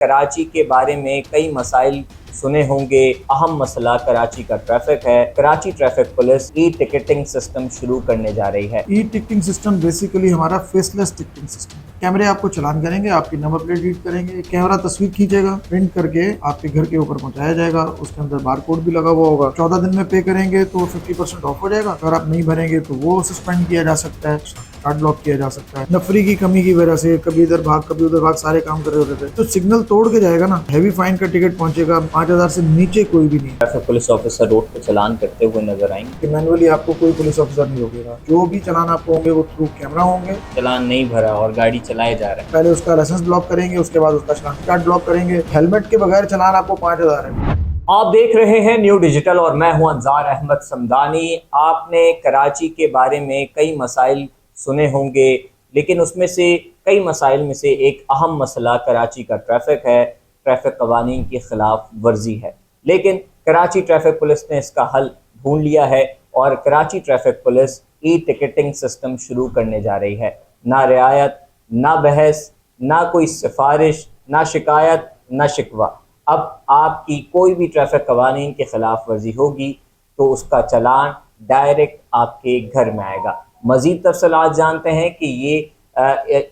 कराची के बारे में कई मसाइल सुने होंगे। अहम मसला कराची का ट्रैफिक है। Karachi traffic police e ticketing system शुरू करने जा रही है। ई टिकटिंग सिस्टम बेसिकली हमारा फेसलेस टिकटिंग सिस्टम है। कैमरे आपको चालान करेंगे, आपकी नंबर प्लेट रीड करेंगे, कैमरा तस्वीर खींचेगा, प्रिंट करके आपके घर के ऊपर पहुंचाया जाएगा। उसके अंदर बार कोड भी लगा हुआ होगा। 14 दिन में पे करेंगे तो 50% ऑफ हो जाएगा। अगर आप नहीं भरेंगे तो वो सस्पेंड किया जा सकता है, कार्ड ब्लॉक किया जा सकता है। नफरी की कमी की वजह से कभी इधर भाग कभी उधर भाग सारे काम कर रहे होते थे, तो सिग्नल तोड़ के जाएगा ना, हैवी फाइन का टिकट पहुंचेगा। 5,000 से नीचे कोई भी नहीं। ट्रैफिक पुलिस ऑफिसर रोड पर चालान करते हुए नजर आएंगे कि मैनुअली आपको कोई पुलिस ऑफिसर नहीं रोकेगा। जो भी चालान आपको होंगे वो थ्रू कैमरा होंगे। चालान नहीं भरा और गाड़ी चलाए जा रहा है। पहले उसका लाइसेंस ब्लॉक करेंगे, उसके बाद उसका चालान कार्ड ब्लॉक करेंगे। हेलमेट के बगैर चालान आपको 5,000 है। आप देख रहे हैं न्यू डिजिटल और मैं हूं अंजार अहमद समदानी। आपने कराची के बारे में कई मसाइल सुने होंगे, लेकिन उसमें से कई मसाइल में से एक अहम मसला कराची का ट्रैफिक है। ट्रैफिक कवानीन की खिलाफ वर्जी है, लेकिन कराची ट्रैफिक पुलिस ने इसका हल ढूंढ लिया है और Karachi traffic police e ticketing system शुरू करने जा रही है। ना रियायत, ना बहस, ना कोई सिफारिश, ना शिकायत, ना शिकवा। अब आपकी कोई भी ट्रैफिक कवानीन के खिलाफ वर्जी होगी तो उसका चालान डायरेक्ट आपके घर में आएगा। मज़ीद तफसीलात जानते हैं कि ये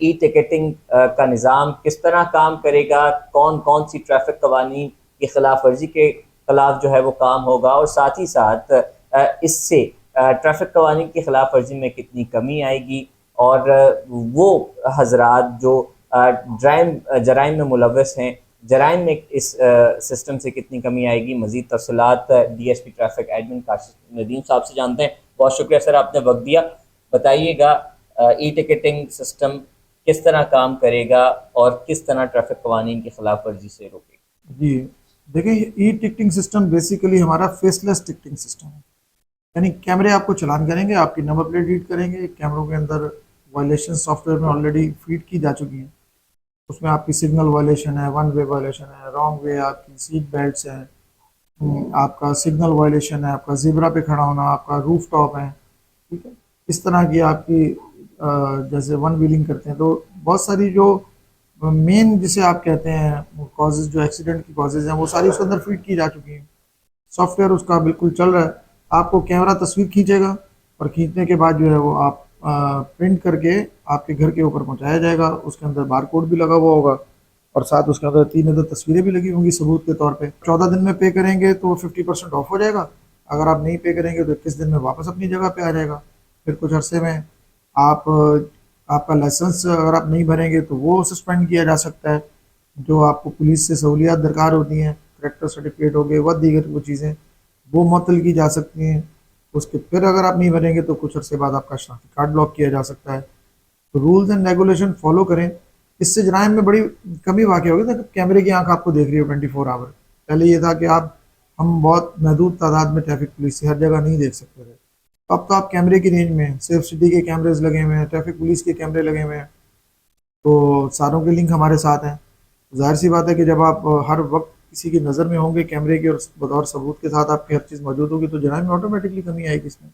ई टिकटिंग का निज़ाम किस तरह काम करेगा, कौन कौन सी ट्रैफिक कवानीन की खिलाफ वर्जी के खिलाफ जो है वो काम होगा, और साथ ही साथ इससे ट्रैफिक कवानीन की खिलाफ वर्जी में कितनी कमी आएगी, और वो हजरात जो जराइम में मुलव्वस हैं, जराइम में इस सिस्टम से कितनी कमी आएगी। मज़ीद तफसीलात DSP traffic admin Kashif Nadeem साहब से जानते हैं। बहुत शुक्रिया सर, आपने वक्त दिया। बताइएगा ई टिकटिंग सिस्टम किस तरह काम करेगा और किस तरह ट्रैफिक कवानीन की खिलाफ वर्जी से रोकेगा। जी देखिए, ई टिकटिंग सिस्टम बेसिकली हमारा फेसलेस टिकटिंग सिस्टम है। यानी कैमरे आपको चालान करेंगे, आपकी नंबर प्लेट रीड करेंगे। कैमरों के अंदर वायलेशन सॉफ्टवेयर में ऑलरेडी फीड की जा चुकी है। उसमें आपकी सिग्नल वायलेशन है, वन वे वायलेशन है, रॉन्ग वे, आपकी सीट बेल्ट्स हैं, आपका सिग्नल वायलेशन है, आपका ज़ेब्रा पे खड़ा होना, आपका रूफ टॉप है। ठीक है, इस तरह की आपकी जैसे वन व्हीलिंग करते हैं तो बहुत सारी जो मेन जिसे आप कहते हैं कॉजेज, जो एक्सीडेंट की कॉजेज हैं, वो सारी उसके अंदर फीड की जा चुकी हैं। सॉफ्टवेयर उसका बिल्कुल चल रहा है। आपको कैमरा तस्वीर खींचेगा और खींचने के बाद जो है वो आप प्रिंट करके आपके घर के ऊपर पहुंचाया जाएगा। उसके अंदर बार कोड भी लगा हुआ होगा और साथ उसके अंदर 3 अदर तस्वीरें भी लगी होंगी सबूत के तौर पे। 14 दिन में पे करेंगे तो 50% ऑफ हो जाएगा। अगर आप नहीं पे करेंगे तो 21 दिन में वापस अपनी जगह पे आ जाएगा। फिर कुछ अरसे में आप आपका लाइसेंस अगर आप नहीं भरेंगे तो वो सस्पेंड किया जा सकता है। जो आपको पुलिस से सहूलियात दरकार होती हैं, करेक्टर सर्टिफिकेट हो गए, व दीगर वो चीज़ें वो मुअत्तल की जा सकती हैं। उसके फिर अगर आप नहीं भरेंगे तो कुछ अर्से बाद आपका शनाख्ती कार्ड ब्लॉक किया जा सकता है। तो रूल्स एंड रेगुलेशन फॉलो करें। इससे जराइम में बड़ी कमी वाक़ई होगी। तो कैमरे की आंख आपको देख रही हो 24 आवर। पहले ये था कि हम बहुत महदूद तादाद में ट्रैफिक पुलिस हर जगह नहीं देख सकते थे। अब तो आप कैमरे की रेंज में सेफ सिटी के कैमरेज लगे हुए हैं, ट्रैफिक पुलिस के कैमरे लगे हुए हैं, तो सारों के लिंक हमारे साथ हैं। जाहिर सी बात है कि जब आप हर वक्त किसी की नज़र में होंगे कैमरे की और बतौर सबूत के साथ आपकी हर चीज़ मौजूद होगी, तो जराइम में ऑटोमेटिकली कमी आएगी इसमें।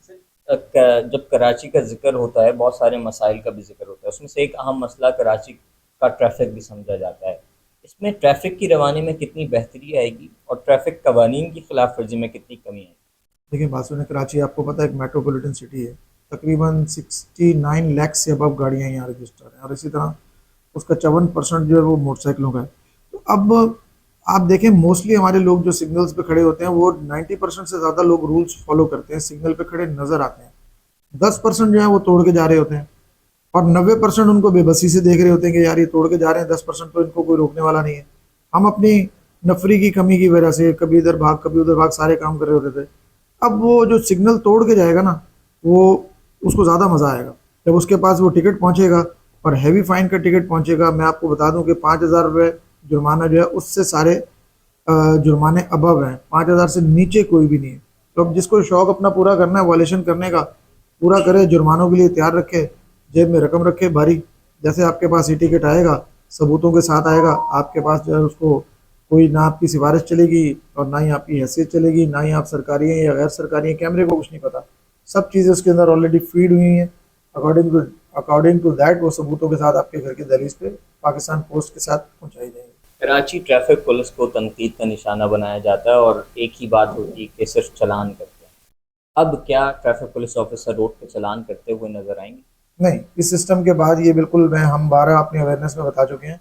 जब कराची का जिक्र होता है, बहुत सारे मसाइल का भी जिक्र होता है। उसमें से एक अहम मसला कराची का ट्रैफिक भी समझा जाता है। इसमें ट्रैफिक की रवानी में कितनी बेहतरी आएगी और ट्रैफिक कवानीन की खिलाफ वर्जी में कितनी कमी आएगी। देखिए बात सुने, कराची आपको पता है एक मेट्रोपॉलिटन सिटी है। तकरीबन 69 लाख से अबव गाड़ियाँ यहाँ रजिस्टर हैं और इसी तरह उसका 54% जो है वो मोटरसाइकिलों का है। तो अब आप देखें मोस्टली हमारे लोग जो सिग्नल्स पे खड़े होते हैं वो 90% से ज़्यादा लोग रूल्स फॉलो करते हैं, सिग्नल पे खड़े नज़र आते हैं। 10% जो है वो तोड़ के जा रहे होते हैं और 90% उनको बेबसी से देख रहे होते हैं कि यार ये तोड़ के जा रहे हैं, 10% तो इनको कोई रोकने वाला नहीं है। हम अपनी नफरी की कमी की वजह से कभी इधर भाग कभी उधर भाग सारे काम कर रहे होते थे। अब वो जो सिग्नल तोड़ के जाएगा ना, वो उसको ज़्यादा मज़ा आएगा जब उसके पास वो टिकट पहुँचेगा और हैवी फाइन का टिकट पहुँचेगा। मैं आपको बता दूं कि 5,000 रुपये जुर्माना जो है उससे सारे जुर्माने अबव हैं। 5,000 से नीचे कोई भी नहीं है। तो अब जिसको शौक़ अपना पूरा करना है वायलेशन करने का, पूरा करे, जुर्मानों के लिए तैयार रखे, जेब में रकम रखे भारी। जैसे आपके पास ई टिकट आएगा सबूतों के साथ आएगा, आपके पास जो है उसको कोई ना आपकी सिफारिश चलेगी और ना ही आपकी हैसियत चलेगी, ना ही आप सरकारी हैं या गैर सरकारी हैं। कैमरे को कुछ नहीं पता, सब चीज़ें उसके अंदर ऑलरेडी फीड हुई हैं। अकॉर्डिंग टू दैट वो सबूतों के साथ आपके घर की दहलीज पे पाकिस्तान पोस्ट के साथ पहुंचाई जाएंगी। कराची ट्रैफिक पुलिस को तनकीद का निशाना बनाया जाता है और एक ही बात होती है कि सिर्फ चलान करते हैं। अब क्या ट्रैफिक पुलिस ऑफिसर रोड पे चलान करते हुए नजर आएंगे? नहीं, इस सिस्टम के बाद ये बिल्कुल मैं हम 12 अपनी अवेयरनेस में बता चुके हैं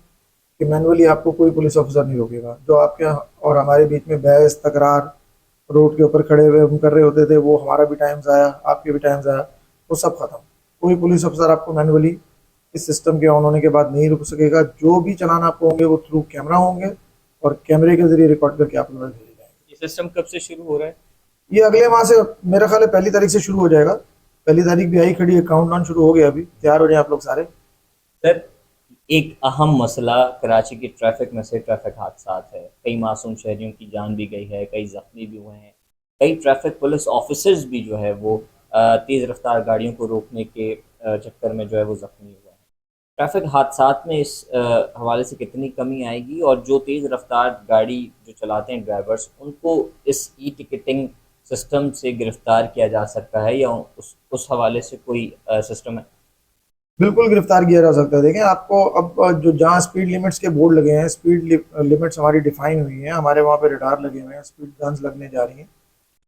कि मैनुअली आपको कोई पुलिस ऑफिसर नहीं रोकेगा। जो आपके और हमारे बीच में बहस तकरार रोड के ऊपर खड़े हुए हम कर रहे होते थे, वो हमारा भी टाइम ज़ाया, आपके भी टाइम ज़ाया, वो सब खत्म। कोई पुलिस ऑफिसर आपको मैनुअली इस सिस्टम के ऑन होने के बाद नहीं रुक सकेगा। जो भी चलान आपको होंगे वो थ्रू कैमरा होंगे और कैमरे के जरिए रिकॉर्ड करके आप लोग भेजे जाएंगे। ये सिस्टम कब से शुरू हो रहा है? ये अगले माह से मेरा ख्याल है 1 तारीख से शुरू हो जाएगा। 1 तारीख भी आई खड़ी है, काउंटडाउन शुरू हो गया, अभी तैयार हो जाए आप लोग सारे। सर, एक अहम मसला कराची की ट्रैफिक में से ट्रैफिक हादसात है। कई मासूम शहरियों की जान भी गई है, कई जख्मी भी हुए हैं, कई ट्रैफिक पुलिस ऑफिसर्स भी जो है वो तेज़ रफ्तार गाड़ियों को रोकने के चक्कर में जो है वो जख्मी हुए हैं। ट्रैफिक हादसात में इस हवाले से कितनी कमी आएगी, और जो तेज़ रफ्तार गाड़ी जो चलाते हैं ड्राइवर्स, उनको इस ई टिकटिंग सिस्टम से गिरफ्तार किया जा सकता है या उस हवाले से कोई सिस्टम है? बिल्कुल गिरफ्तार किया जा सकता है। देखें, आपको अब जो जहाँ स्पीड लिमिट्स के बोर्ड लगे हैं, स्पीड लिमिट्स हमारी डिफाइन हुई हैं, हमारे वहाँ पे रडार लगे हुए हैं, स्पीड गन्स लगने जा रही हैं,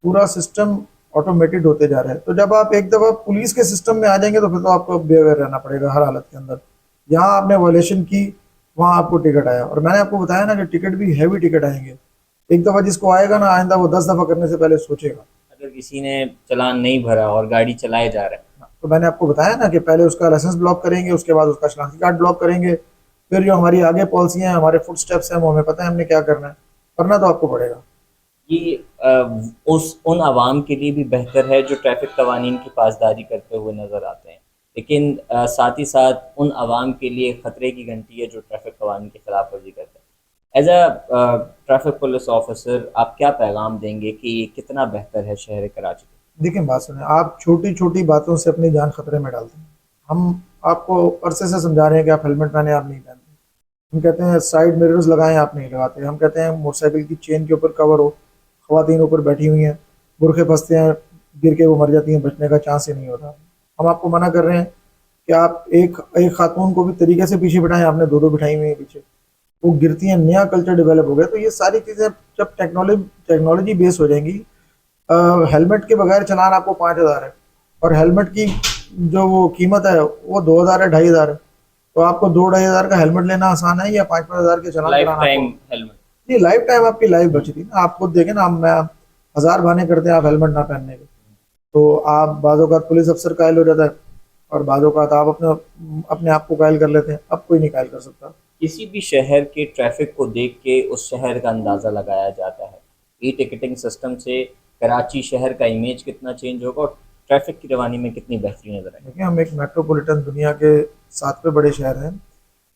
पूरा सिस्टम ऑटोमेटेड होते जा रहा है। तो जब आप एक दफ़ा पुलिस के सिस्टम में आ जाएंगे तो फिर तो आपको बेअवेयर रहना पड़ेगा हर हालत के अंदर। यहाँ आपने वायलेशन की, वहाँ आपको टिकट आया, और मैंने आपको बताया ना कि टिकट भी हैवी टिकट आएंगे। एक दफ़ा जिसको आएगा ना, आइंदा वो 10 दफ़ा करने से पहले सोचेगा। अगर किसी ने चालान नहीं भरा और गाड़ी चलाए जा रहा है? तो मैंने आपको बताया ना कि पहले उसका लाइसेंस ब्लॉक करेंगे, उसके बाद उसका शनाख्ती कार्ड ब्लॉक करेंगे, फिर जो हमारी आगे पॉलिसियाँ हैं, हमारे फुट स्टेप्स हैं, वो हमें पता है हमने क्या करना है। करना तो आपको पड़ेगा। ये उन आवाम के लिए भी बेहतर है जो ट्रैफिक कवानीन की पासदारी करते हुए नज़र आते हैं, लेकिन साथ ही साथ उन आवाम के लिए ख़तरे की घंटी है जो ट्रैफिक कवानीन की खिलाफ वर्जी करते हैं। As a traffic police officer आप क्या पैगाम देंगे कि ये कितना बेहतर है शहर कराची? देखिए, बात सुने, आप छोटी छोटी बातों से अपनी जान खतरे में डालते हैं। हम आपको अरसे से समझा रहे हैं कि आप हेलमेट पहने, आप नहीं पहनते। हम कहते हैं साइड मिरर्स लगाएं, आप नहीं लगाते। हम कहते हैं मोटरसाइकिल की चेन के ऊपर कवर हो, ख़वातीन ऊपर बैठी हुई हैं, बुरखे फंसते हैं, गिर के वो मर जाती हैं, बचने का चांस ही नहीं होता। हम आपको मना कर रहे हैं कि आप एक एक खातून को भी तरीके से पीछे बिठाएं, आपने दो दो बिठाई हुई हैं पीछे, वो गिरती हैं। नया कल्चर डेवलप हो गया। तो ये सारी चीज़ें जब टेक्नोलॉजी बेस हो जाएंगी, हेलमेट के बगैर चलान आपको 5,000 है, और हेलमेट की जो वो कीमत है वो 2,000 है, 2,500 है। तो आपको 2-2,500 का हेलमेट लेना आसान है या 5-5 हज़ार के चलान लाइफ कराना टाइम आपको? हेलमेट? नहीं, लाइफ टाइम आपकी लाइफ बच रही ना। आप खुद देखें ना, मैं 1,000 बहाने करते हैं आप हेलमेट ना पहनने के। तो आप बाज़ औक़ात पुलिस अफसर कायल हो जाता है, और बाज़ औक़ात आप अपने आप को कायल कर लेते हैं। अब कोई नहीं कायल कर सकता। किसी भी शहर के ट्रैफिक को देख के उस शहर का अंदाज़ा लगाया जाता है। ई टिकटिंग सिस्टम से कराची शहर का इमेज कितना चेंज होगा और ट्रैफिक की रवानी में कितनी बेहतरी नज़र आएगी? देखिए, हम एक मेट्रोपॉलिटन दुनिया के 7वें बड़े शहर हैं,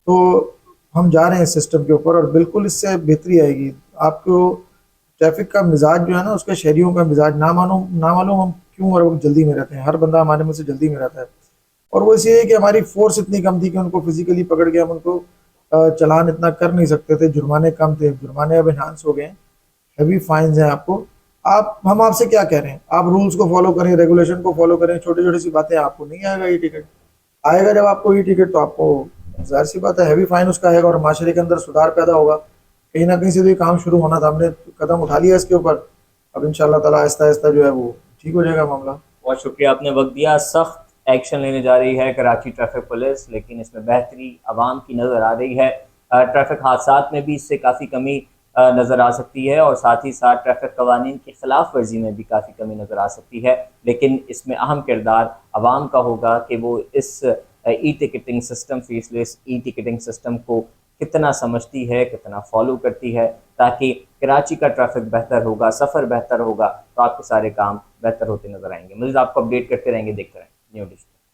तो हम जा रहे हैं इस सिस्टम के ऊपर, और बिल्कुल इससे बेहतरी आएगी। आपको ट्रैफिक का मिजाज जो है ना, उसके शहरियों का मिजाज ना मालूम हम क्यों हर वक्त जल्दी में रहते हैं। हर बंदा हमारे में से जल्दी में रहता है, और वो इसलिए कि हमारी फोर्स इतनी कम थी कि उनको फिजिकली पकड़ के हम उनको चालान इतना कर नहीं सकते थे। जुर्माने कम थे, जुर्माने अब इन्हांस हो गए हैं, हैवी फाइन्स हैं आपको। हम आपसे क्या कह रहे हैं, आप रूल्स को फॉलो करें, रेगुलेशन को फॉलो करें। छोटी छोटी सी बातें, आपको नहीं आएगा ई टिकट। आएगा जब आपको ई टिकट, तो आपको जाहिर सी बात है हैवी फाइन उसका आएगा, और माशरे के अंदर सुधार पैदा होगा। कहीं ना कहीं से तो ये काम शुरू होना था, हमने कदम उठा लिया इसके ऊपर। अब इंशाल्लाह ताला आहिस्ता आहिस्ता जो है वो ठीक हो जाएगा मामला। बहुत शुक्रिया, आपने वक्त दिया। सख्त एक्शन लेने जा रही है कराची ट्रैफिक पुलिस, लेकिन इसमें बेहतरी आवाम की नज़र आ रही है। ट्रैफिक हादसात में भी इससे काफ़ी कमी नज़र आ सकती है, और साथ ही साथ ट्रैफिक कवानीन की खिलाफ वर्जी में भी काफ़ी कमी नज़र आ सकती है। लेकिन इसमें अहम किरदार आवाम का होगा कि वो इस e ticketing system, faceless e ticketing system को कितना समझती है, कितना फॉलो करती है, ताकि कराची का ट्रैफिक बेहतर होगा, सफ़र बेहतर होगा, तो आपके सारे काम बेहतर होते नजर आएंगे। मज़ीद आपको अपडेट करते रहेंगे, देखते रहेंगे न्यू डिजिटल।